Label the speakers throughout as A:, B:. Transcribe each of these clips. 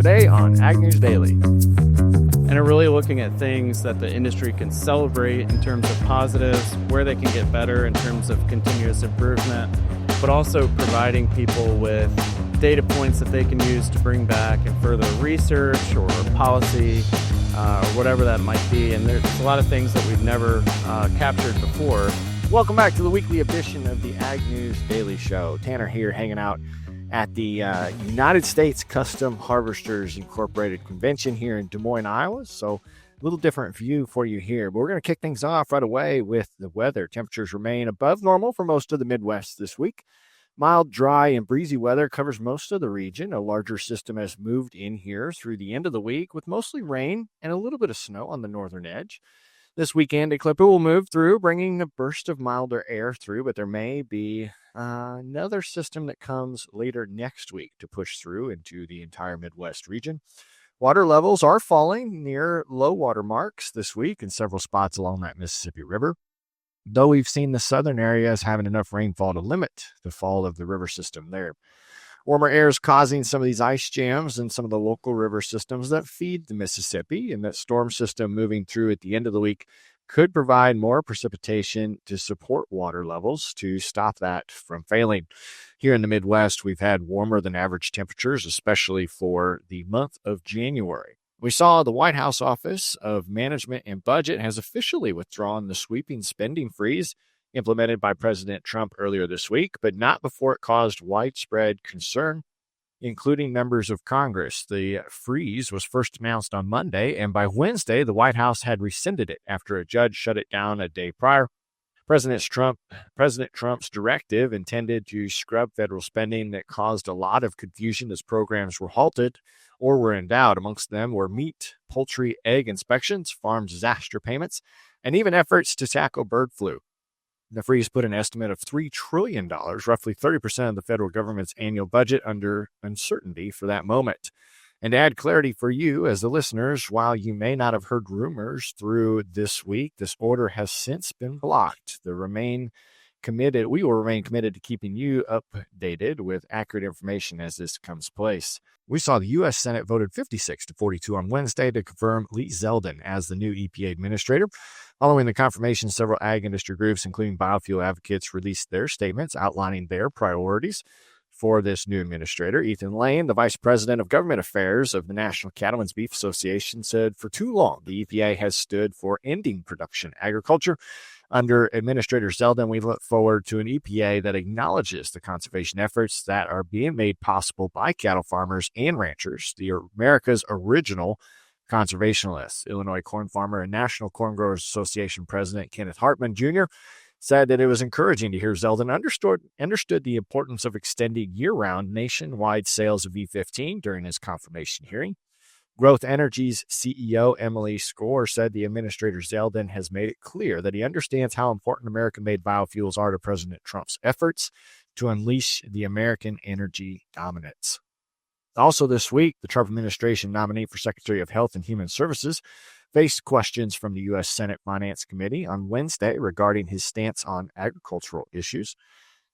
A: today on Ag News Daily.
B: And are really looking at things that the industry can celebrate in terms of positives, where they can get better in terms of continuous improvement, but also providing people with data points that they can use to bring back and further research or policy or whatever that might be. And there's a lot of things that we've never captured before.
A: Welcome back to the weekly edition of the Ag News Daily Show. Tanner here hanging out at the United States Custom Harvesters Incorporated Convention here in Des Moines, Iowa. So a little different view for you here. But we're going to kick things off right away with the weather. Temperatures remain above normal for most of the Midwest this week. Mild, dry, and breezy weather covers most of the region. A larger system has moved in here through the end of the week with mostly rain and a little bit of snow on the northern edge. This weekend, a clipper will move through, bringing a burst of milder air through, but there may be another system that comes later next week to push through into the entire Midwest region. Water levels are falling near low water marks this week in several spots along that Mississippi River, though we've seen the southern areas having enough rainfall to limit the fall of the river system there. Warmer air is causing some of these ice jams in some of the local river systems that feed the Mississippi, and that storm system moving through at the end of the week could provide more precipitation to support water levels to stop that from failing. Here in the Midwest, we've had warmer than average temperatures, especially for the month of January. We saw the White House Office of Management and Budget has officially withdrawn the sweeping spending freeze implemented by President Trump earlier this week, but not before it caused widespread concern, including members of Congress. The freeze was first announced on Monday, and by Wednesday, the White House had rescinded it after a judge shut it down a day prior. President Trump's directive intended to scrub federal spending that caused a lot of confusion as programs were halted or were in doubt. Amongst them were meat, poultry, egg inspections, farm disaster payments, and even efforts to tackle bird flu. The freeze put an estimate of $3 trillion, roughly 30% of the federal government's annual budget, under uncertainty for that moment. And to add clarity for you as the listeners, while you may not have heard rumors through this week, this order has since been blocked. We will remain committed to keeping you updated with accurate information as this comes place. We saw the U.S. Senate voted 56-42 on Wednesday to confirm Lee Zeldin as the new EPA administrator. Following the confirmation, several ag industry groups, including biofuel advocates, released their statements outlining their priorities for this new administrator. Ethan Lane, the vice president of government affairs of the National Cattlemen's Beef Association, said for too long the EPA has stood for ending production agriculture. Under Administrator Zeldin, we look forward to an EPA that acknowledges the conservation efforts that are being made possible by cattle farmers and ranchers, America's original conservationists. Illinois corn farmer and National Corn Growers Association President Kenneth Hartman Jr. said that it was encouraging to hear Zeldin understood the importance of extending year-round nationwide sales of E15 during his confirmation hearing. Growth Energy's CEO Emily Skor said the Administrator Zeldin has made it clear that he understands how important American-made biofuels are to President Trump's efforts to unleash the American energy dominance. Also this week, the Trump administration nominee for Secretary of Health and Human Services faced questions from the U.S. Senate Finance Committee on Wednesday regarding his stance on agricultural issues.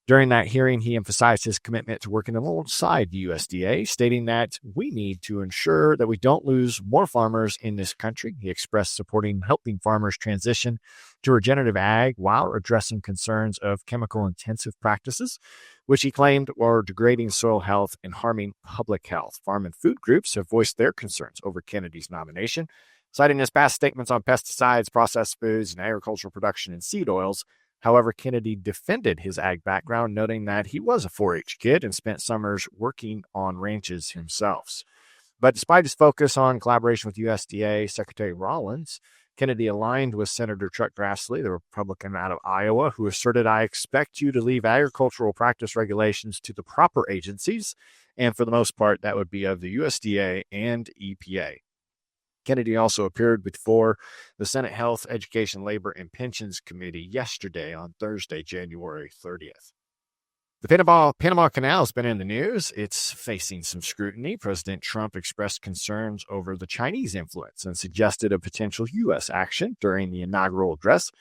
A: During that hearing, he emphasized his commitment to working alongside the USDA, stating that we need to ensure that we don't lose more farmers in this country. He expressed supporting helping farmers transition to regenerative ag while addressing concerns of chemical-intensive practices, which he claimed were degrading soil health and harming public health. Farm and food groups have voiced their concerns over Kennedy's nomination, citing his past statements on pesticides, processed foods, and agricultural production and seed oils. However, Kennedy defended his ag background, noting that he was a 4-H kid and spent summers working on ranches himself. But despite his focus on collaboration with USDA Secretary Rollins, Kennedy aligned with Senator Chuck Grassley, the Republican out of Iowa, who asserted, "I expect you to leave agricultural practice regulations to the proper agencies," and for the most part, that would be of the USDA and EPA. Kennedy also appeared before the Senate Health, Education, Labor, and Pensions Committee yesterday on Thursday, January 30th. The Panama Canal has been in the news. It's facing some scrutiny. President Trump expressed concerns over the Chinese influence and suggested a potential U.S. action during the inaugural address.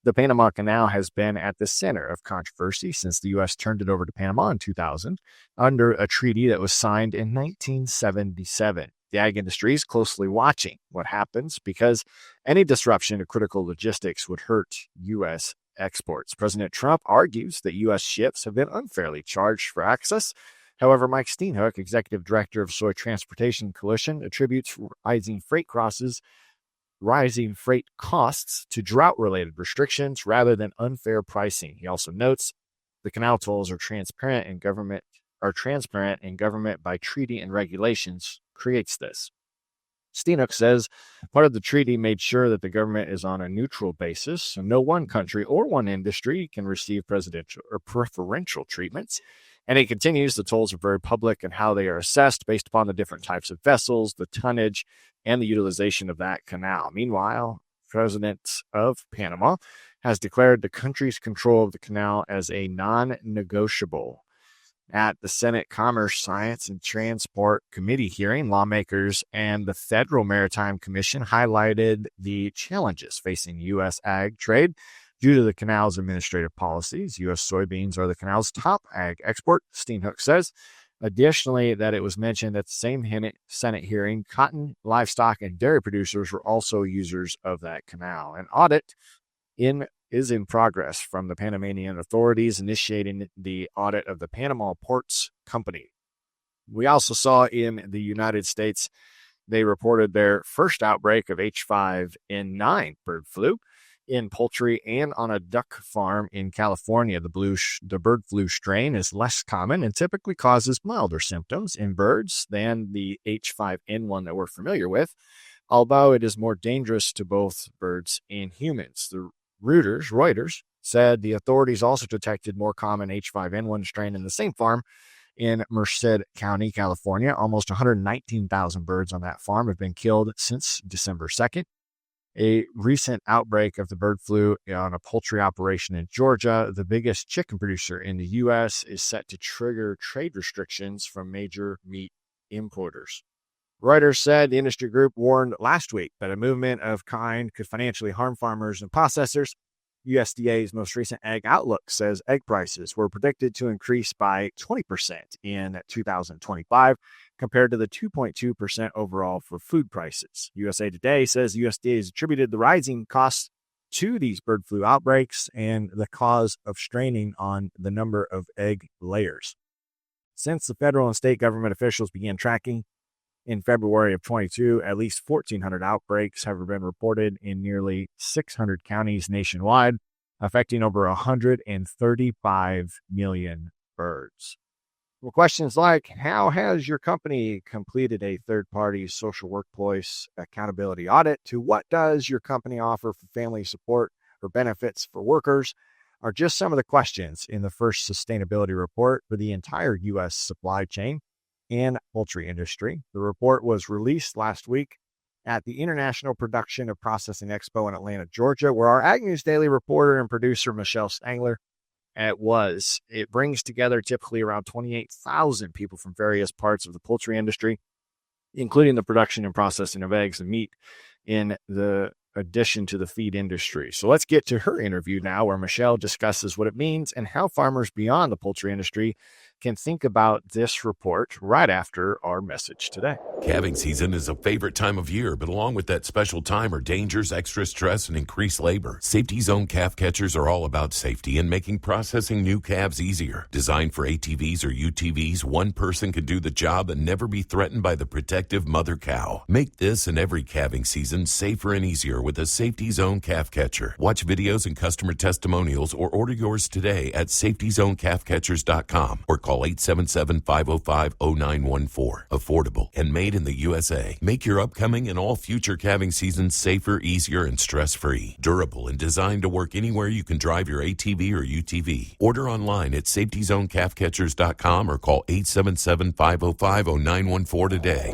A: The Panama Canal has been at the center of controversy since the U.S. turned it over to Panama in 2000 under a treaty that was signed in 1977. The ag industry is closely watching what happens because any disruption to critical logistics would hurt U.S. exports. President Trump argues that U.S. ships have been unfairly charged for access. However, Mike Steenhoek, executive director of Soy Transportation Coalition, attributes rising freight costs to drought-related restrictions rather than unfair pricing. He also notes the canal tolls are transparent and government by treaty and regulations creates this. Steenhoek says part of the treaty made sure that the government is on a neutral basis, so no one country or one industry can receive presidential or preferential treatments. And it continues, the tolls are very public and how they are assessed based upon the different types of vessels, the tonnage, and the utilization of that canal. Meanwhile, President of Panama has declared the country's control of the canal as a non-negotiable. At the Senate Commerce, Science, and Transport Committee hearing, lawmakers and the Federal Maritime Commission highlighted the challenges facing U.S. ag trade due to the canal's administrative policies. U.S. soybeans are the canal's top ag export, Steenhoek says. Additionally, that it was mentioned at the same Senate hearing, cotton, livestock, and dairy producers were also users of that canal. An audit is in progress from the Panamanian authorities initiating the audit of the Panama Ports Company. We also saw in the United States, they reported their first outbreak of H5N9 bird flu in poultry and on a duck farm in California. The bird flu strain is less common and typically causes milder symptoms in birds than the H5N1 that we're familiar with, although it is more dangerous to both birds and humans. The Reuters said the authorities also detected more common H5N1 strain in the same farm in Merced County, California. Almost 119,000 birds on that farm have been killed since December 2nd. A recent outbreak of the bird flu on a poultry operation in Georgia, the biggest chicken producer in the U.S., is set to trigger trade restrictions from major meat importers. Reuters said the industry group warned last week that a movement of kind could financially harm farmers and processors. USDA's most recent Ag Outlook says egg prices were predicted to increase by 20% in 2025 compared to the 2.2% overall for food prices. USA Today says USDA has attributed the rising costs to these bird flu outbreaks and the cause of straining on the number of egg layers. Since the federal and state government officials began tracking in February of 22, at least 1,400 outbreaks have been reported in nearly 600 counties nationwide, affecting over 135 million birds. Well, questions like, how has your company completed a third-party social workplace accountability audit? To what does your company offer for family support or benefits for workers? Are just some of the questions in the first sustainability report for the entire U.S. supply chain and poultry industry. The report was released last week at the International Production of Processing Expo in Atlanta, Georgia, where our Ag News Daily reporter and producer Michelle Stangler It brings together typically around 28,000 people from various parts of the poultry industry, including the production and processing of eggs and meat, in the addition to the feed industry. So let's get to her interview now, where Michelle discusses what it means and how farmers beyond the poultry industry can think about this report right after our message today.
C: Calving season is a favorite time of year, but along with that special time are dangers, extra stress, and increased labor. Safety Zone calf catchers are all about safety and making processing new calves easier. Designed for ATVs or UTVs, one person can do the job and never be threatened by the protective mother cow. Make this and every calving season safer and easier with a Safety Zone calf catcher. Watch videos and customer testimonials or order yours today at safetyzonecalfcatchers.com or call 877-505-0914. Affordable and made in the USA. Make your upcoming and all future calving seasons safer, easier, and stress-free. Durable and designed to work anywhere you can drive your ATV or UTV. Order online at safetyzonecalfcatchers.com or call 877-505-0914 today.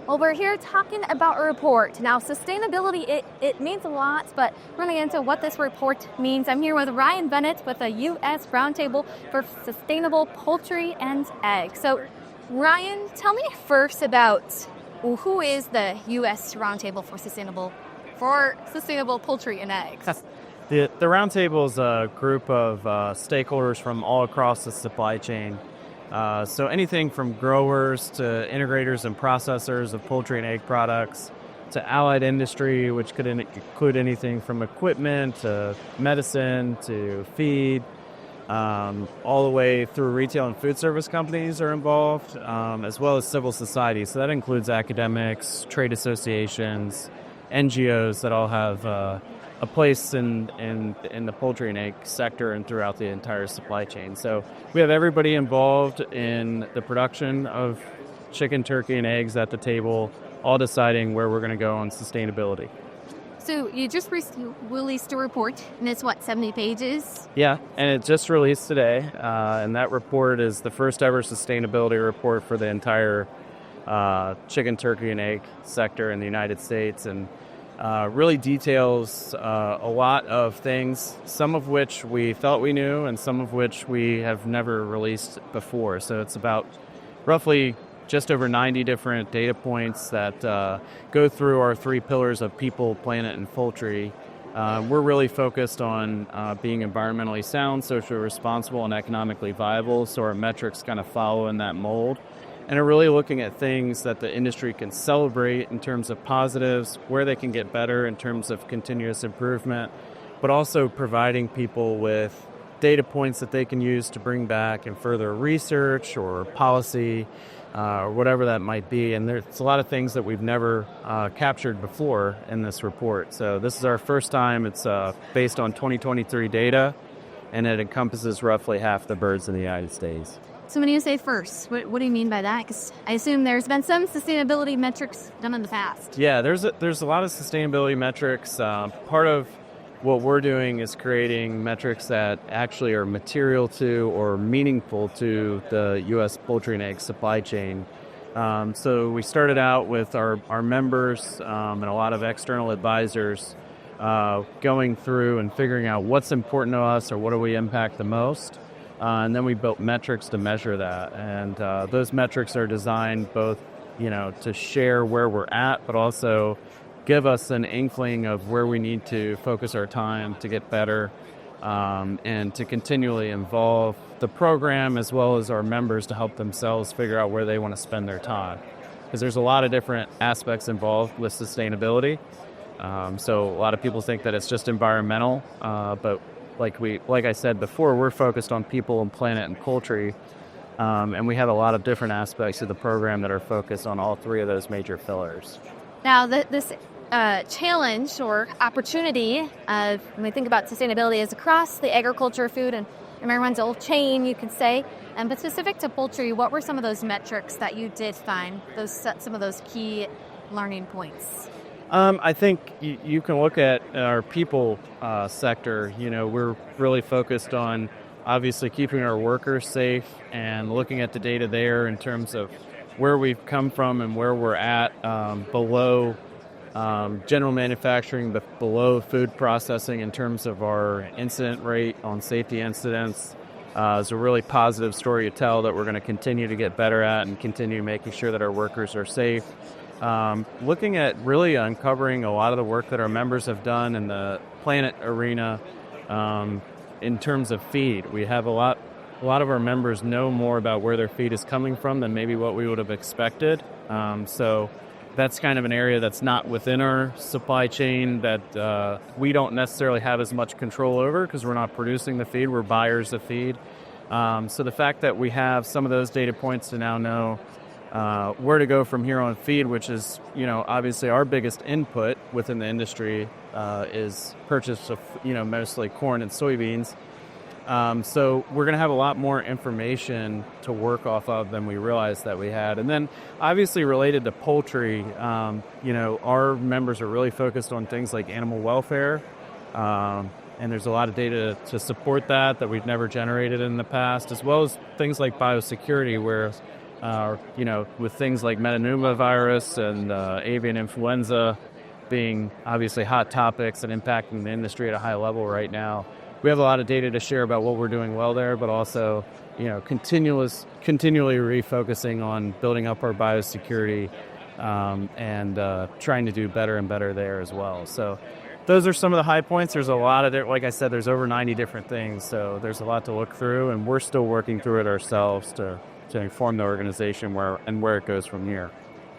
D: Well, we're here talking about a report. Now, sustainability, it means a lot, but running into what this report means, I'm here with Ryan Bennett with the US Roundtable for Sustainable Poultry and Eggs. So, Ryan, tell me first about who is the US Roundtable for Sustainable Poultry and Eggs?
B: The Roundtable is a group of stakeholders from all across the supply chain. So anything from growers to integrators and processors of poultry and egg products to allied industry, which could include anything from equipment to medicine to feed, all the way through retail and food service companies are involved, as well as civil society. So that includes academics, trade associations, NGOs that all have a place in the poultry and egg sector and throughout the entire supply chain. So we have everybody involved in the production of chicken, turkey, and eggs at the table, all deciding where we're going to go on sustainability.
D: So you just released a report, and it's 70 pages?
B: Yeah, and it just released today, and that report is the first ever sustainability report for the entire chicken, turkey, and egg sector in the United States, and really details a lot of things, some of which we felt we knew and some of which we have never released before. So it's about roughly just over 90 different data points that go through our three pillars of people, planet, and poultry. We're really focused on being environmentally sound, socially responsible, and economically viable, so our metrics kind of follow in that mold. And are really looking at things that the industry can celebrate in terms of positives, where they can get better in terms of continuous improvement, but also providing people with data points that they can use to bring back and further research or policy, or whatever that might be. And there's a lot of things that we've never captured before in this report. So this is our first time. It's based on 2023 data, and it encompasses roughly half the birds in the United States.
D: So when you say first, what do you mean by that? Because I assume there's been some sustainability metrics done in the past.
B: Yeah, there's a lot of sustainability metrics. Part of what we're doing is creating metrics that actually are material to or meaningful to the U.S. poultry and egg supply chain. So we started out with our members and a lot of external advisors going through and figuring out what's important to us or what do we impact the most. And then we built metrics to measure that. And those metrics are designed both, to share where we're at, but also give us an inkling of where we need to focus our time to get better, and to continually involve the program as well as our members to help themselves figure out where they want to spend their time. Because there's a lot of different aspects involved with sustainability. So a lot of people think that it's just environmental, but like I said before, we're focused on people and planet and poultry, and we have a lot of different aspects of the program that are focused on all three of those major pillars.
D: Now, this challenge or opportunity when we think about sustainability is across the agriculture, food, and environmental chain, you could say. But specific to poultry, what were some of those metrics that you did find, some of those key learning points?
B: I think you can look at our people sector. We're really focused on obviously keeping our workers safe and looking at the data there in terms of where we've come from and where we're at below general manufacturing, but below food processing in terms of our incident rate on safety incidents. Is a really positive story to tell that we're going to continue to get better at and continue making sure that our workers are safe. Looking at really uncovering a lot of the work that our members have done in the planet arena in terms of feed. We have a lot of our members know more about where their feed is coming from than maybe what we would have expected. So that's kind of an area that's not within our supply chain that we don't necessarily have as much control over because we're not producing the feed, we're buyers of feed. So the fact that we have some of those data points to now know where to go from here on feed, which is, obviously our biggest input within the industry is purchase of, mostly corn and soybeans. So we're going to have a lot more information to work off of than we realized that we had. And then obviously related to poultry, our members are really focused on things like animal welfare. And there's a lot of data to support that we've never generated in the past, as well as things like biosecurity, where with things like metapneumovirus and avian influenza being obviously hot topics and impacting the industry at a high level right now. We have a lot of data to share about what we're doing well there, but also, continually refocusing on building up our biosecurity and trying to do better and better there as well. So those are some of the high points. There's a lot of, like I said, there's over 90 different things, so there's a lot to look through, and we're still working through it ourselves to inform the organization where it goes from here.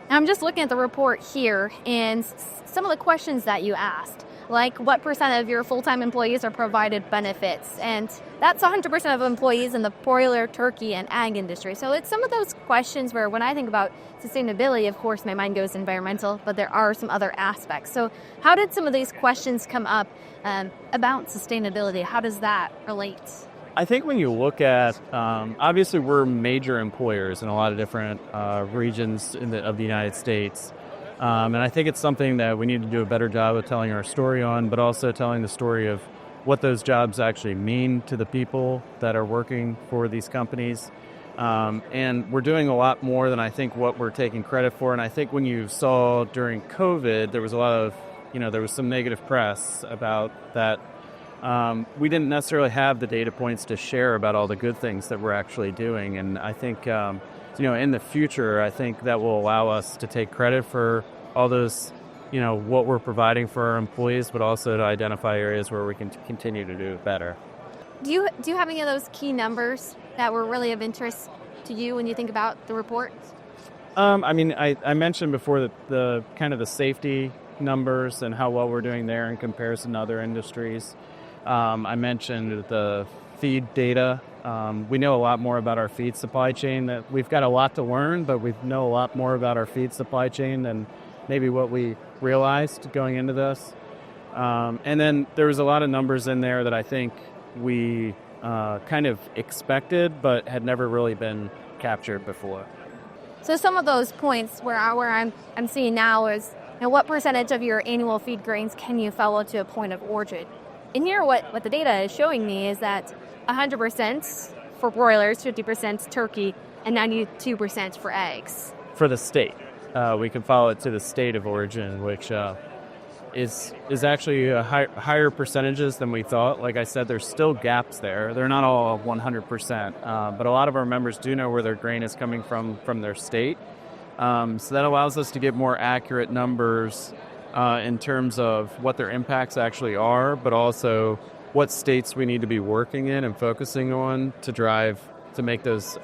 D: I'm just looking at the report here, and some of the questions that you asked, like what percent of your full-time employees are provided benefits, and that's 100% of employees in the broiler, turkey, and ag industry. So it's some of those questions where when I think about sustainability, of course, my mind goes environmental, but there are some other aspects. So how did some of these questions come up about sustainability? How does that relate?
B: I think when you look at, obviously we're major employers in a lot of different regions of the United States. And I think it's something that we need to do a better job of telling our story on, but also telling the story of what those jobs actually mean to the people that are working for these companies. And we're doing a lot more than I think what we're taking credit for. And I think when you saw during COVID, there was a lot of, there was some negative press about that. We didn't necessarily have the data points to share about all the good things that we're actually doing. And I think, in the future, I think that will allow us to take credit for all those, what we're providing for our employees, but also to identify areas where we can continue to do it better.
D: Do you have any of those key numbers that were really of interest to you when you think about the report?
B: I mentioned before the kind of the safety numbers and how well we're doing there in comparison to other industries. I mentioned the feed data. We know a lot more about our feed supply chain. That we've got a lot to learn, but we know a lot more about our feed supply chain than maybe what we realized going into this. And then there was a lot of numbers in there that I think we kind of expected, but had never really been captured before.
D: So some of those points where I'm seeing now is, what percentage of your annual feed grains can you follow to a point of origin? And here, what the data is showing me is that 100% for broilers, 50% turkey, and 92% for eggs.
B: For the state. We can follow it to the state of origin, which is actually higher percentages than we thought. Like I said, there's still gaps there. They're not all 100%, but a lot of our members do know where their grain is coming from their state. So that allows us to get more accurate numbers in terms of what their impacts actually are, but also what states we need to be working in and focusing on to make those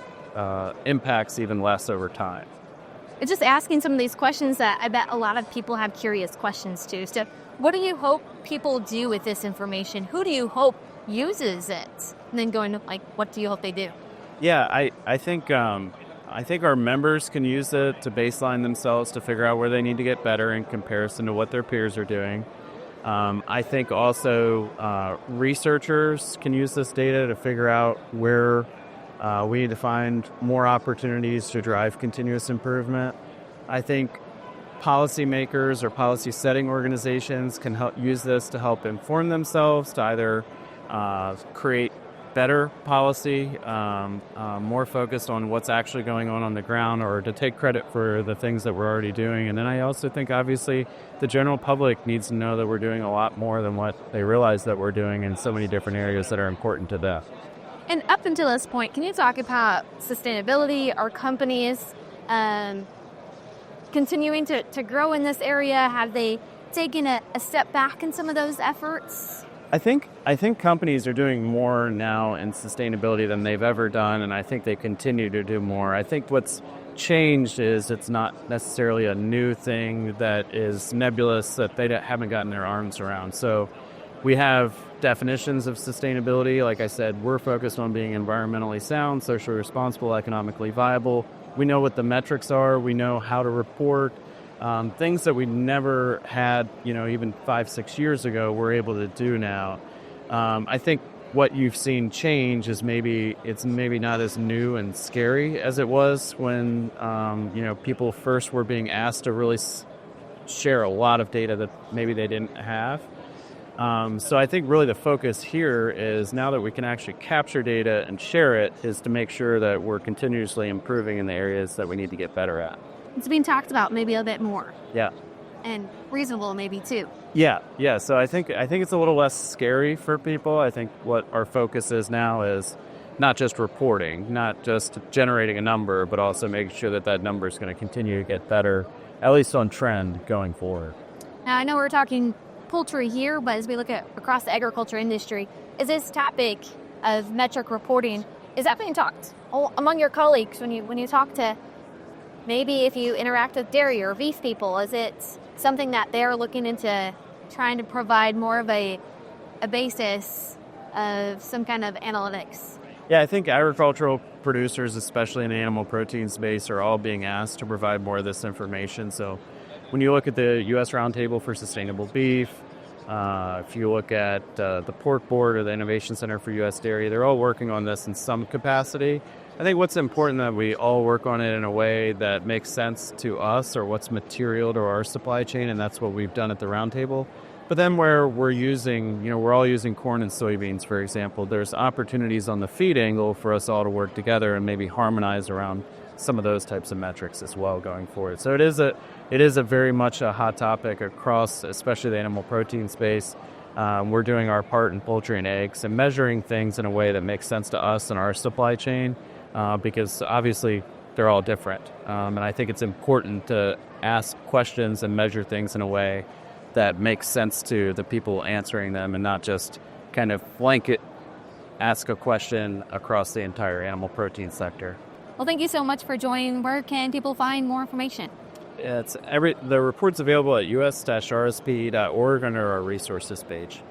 B: impacts even less over time.
D: It's just asking some of these questions that I bet a lot of people have curious questions too. So what do you hope people do with this information? Who do you hope uses it? And then going to what do you hope they do?
B: Yeah, I think our members can use it to baseline themselves to figure out where they need to get better in comparison to what their peers are doing. I think also researchers can use this data to figure out where we need to find more opportunities to drive continuous improvement. I think policymakers or policy setting organizations can use this to help inform themselves to either create better policy, more focused on what's actually going on the ground, or to take credit for the things that we're already doing. And then I also think, obviously, the general public needs to know that we're doing a lot more than what they realize that we're doing in so many different areas that are important to them.
D: And up until this point, can you talk about sustainability? Are companies continuing to grow in this area? Have they taken a step back in some of those efforts?
B: I think companies are doing more now in sustainability than they've ever done, and I think they continue to do more. I think what's changed is it's not necessarily a new thing that is nebulous that they haven't gotten their arms around. So we have definitions of sustainability. Like I said, we're focused on being environmentally sound, socially responsible, economically viable. We know what the metrics are. We know how to report. Things that we never had, even 5-6 years ago, we're able to do now. I think what you've seen change is it's maybe not as new and scary as it was when, people first were being asked to really share a lot of data that maybe they didn't have. So I think really the focus here is, now that we can actually capture data and share it, is to make sure that we're continuously improving in the areas that we need to get better at.
D: It's being talked about maybe a bit more.
B: Yeah.
D: And reasonable maybe too.
B: Yeah. So I think it's a little less scary for people. I think what our focus is now is not just reporting, not just generating a number, but also making sure that number is going to continue to get better, at least on trend going forward.
D: Now, I know we're talking poultry here, but as we look at across the agriculture industry, is this topic of metric reporting, is that being talked among your colleagues when you talk to, maybe if you interact with dairy or beef people? Is it something that they're looking into trying to provide more of a basis of some kind of analytics?
B: Yeah, I think agricultural producers, especially in the animal protein space, are all being asked to provide more of this information. So when you look at the US Roundtable for Sustainable Beef, if you look at the Pork Board or the Innovation Center for U.S. Dairy, they're all working on this in some capacity. I think what's important that we all work on it in a way that makes sense to us or what's material to our supply chain, and that's what we've done at the Roundtable. But then where we're using, we're all using corn and soybeans, for example, there's opportunities on the feed angle for us all to work together and maybe harmonize around some of those types of metrics as well going forward. So it is a very much a hot topic across, especially the animal protein space. We're doing our part in poultry and eggs and measuring things in a way that makes sense to us and our supply chain, because obviously they're all different. And I think it's important to ask questions and measure things in a way that makes sense to the people answering them and not just kind of blanket ask a question across the entire animal protein sector.
D: Well, thank you so much for joining. Where can people find more information?
B: The report's available at US-RSPE.org under our resources page.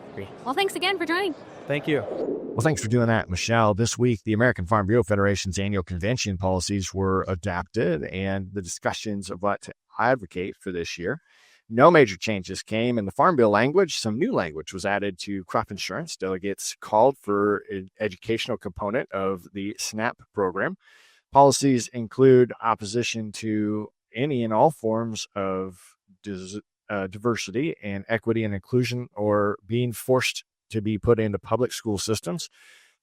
D: Well, thanks again for joining.
B: Thank you.
A: Well, thanks for doing that, Michelle. This week, the American Farm Bureau Federation's annual convention policies were adapted, and the discussions of what to advocate for this year. No major changes came in the Farm Bill language. Some new language was added to crop insurance. Delegates called for an educational component of the SNAP program. Policies include opposition to any and all forms of diversity and equity and inclusion, or being forced to be put into public school systems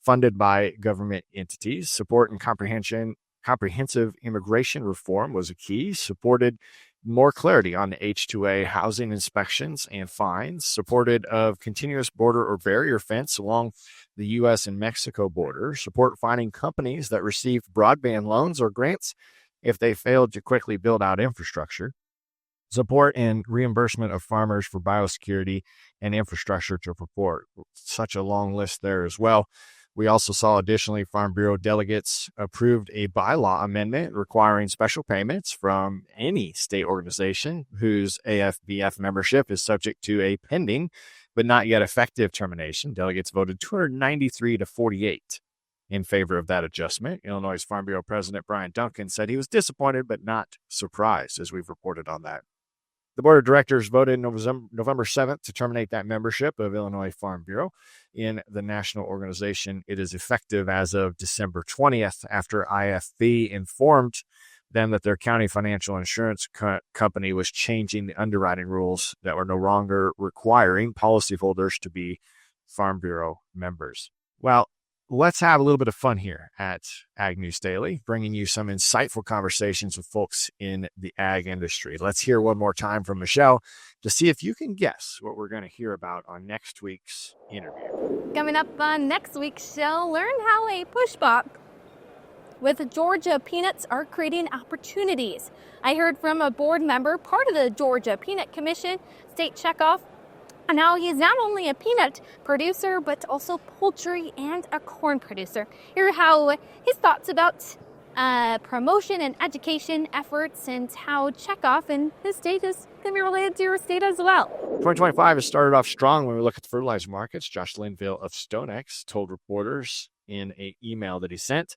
A: funded by government entities. Support and comprehensive immigration reform was a key. Supported more clarity on the H-2A housing inspections and fines. Supported of continuous border or barrier fence along the U.S. and Mexico border. Support finding companies that received broadband loans or grants if they failed to quickly build out infrastructure. Support and reimbursement of farmers for biosecurity and infrastructure to support. Such a long list there as well. We also saw additionally Farm Bureau delegates approved a bylaw amendment requiring special payments from any state organization whose AFBF membership is subject to a pending but not yet effective termination. Delegates voted 293 to 48 in favor of that adjustment. Illinois Farm Bureau President Brian Duncan said he was disappointed but not surprised, as we've reported on that. The board of directors voted November 7th to terminate that membership of Illinois Farm Bureau in the national organization. It is effective as of December 20th after IFB informed them that their county financial insurance company was changing the underwriting rules that were no longer requiring policyholders to be Farm Bureau members. Well, let's have a little bit of fun here at Ag News Daily, bringing you some insightful conversations with folks in the ag industry. Let's hear one more time from Michelle to see if you can guess what we're going to hear about on next week's interview.
D: Coming up on next week's show, learn how a pushback with Georgia peanuts are creating opportunities. I heard from a board member, part of the Georgia Peanut Commission, State Checkoff, and now he's not only a peanut producer, but also poultry and a corn producer. Hear how his thoughts about promotion and education efforts and how Checkoff in his state is going to be related to your state as well.
A: 2025 has started off strong when we look at the fertilizer markets. Josh Linville of StoneX told reporters in an email that he sent.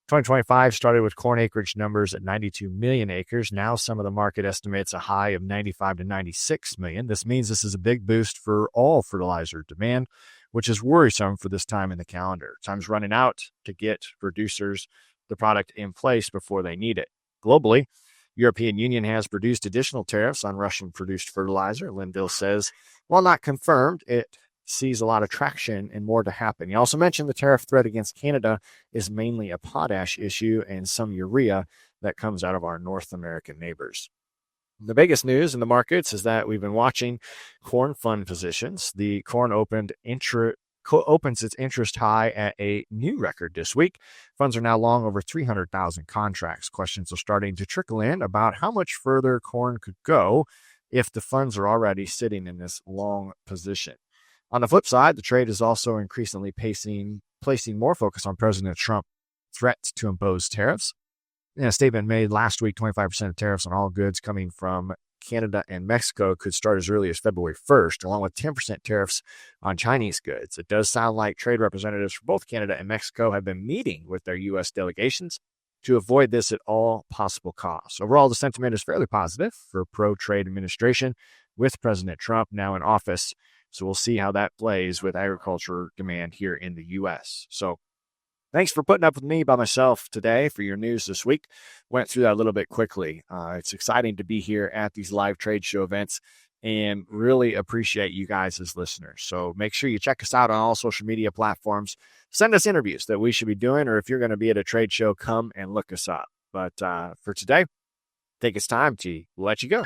A: 2025 started with corn acreage numbers at 92 million acres. Now some of the market estimates a high of 95 to 96 million. This means this is a big boost for all fertilizer demand, which is worrisome for this time in the calendar. Time's running out to get producers the product in place before they need it. Globally, European Union has produced additional tariffs on Russian-produced fertilizer. Linville says, while not confirmed, it sees a lot of traction and more to happen. He also mentioned the tariff threat against Canada is mainly a potash issue and some urea that comes out of our North American neighbors. The biggest news in the markets is that we've been watching corn fund positions. The corn opens its interest high at a new record this week. Funds are now long over 300,000 contracts. Questions are starting to trickle in about how much further corn could go if the funds are already sitting in this long position. On the flip side, the trade is also increasingly placing more focus on President Trump's threats to impose tariffs. In a statement made last week, 25% of tariffs on all goods coming from Canada and Mexico could start as early as February 1st, along with 10% tariffs on Chinese goods. It does sound like trade representatives from both Canada and Mexico have been meeting with their U.S. delegations to avoid this at all possible costs. Overall, the sentiment is fairly positive for pro-trade administration with President Trump now in office. So we'll see how that plays with agriculture demand here in the U.S. So thanks for putting up with me by myself today for your news this week. Went through that a little bit quickly. It's exciting to be here at these live trade show events and really appreciate you guys as listeners. So make sure you check us out on all social media platforms. Send us interviews that we should be doing, or if you're going to be at a trade show, come and look us up. But for today, I think it's time to let you go.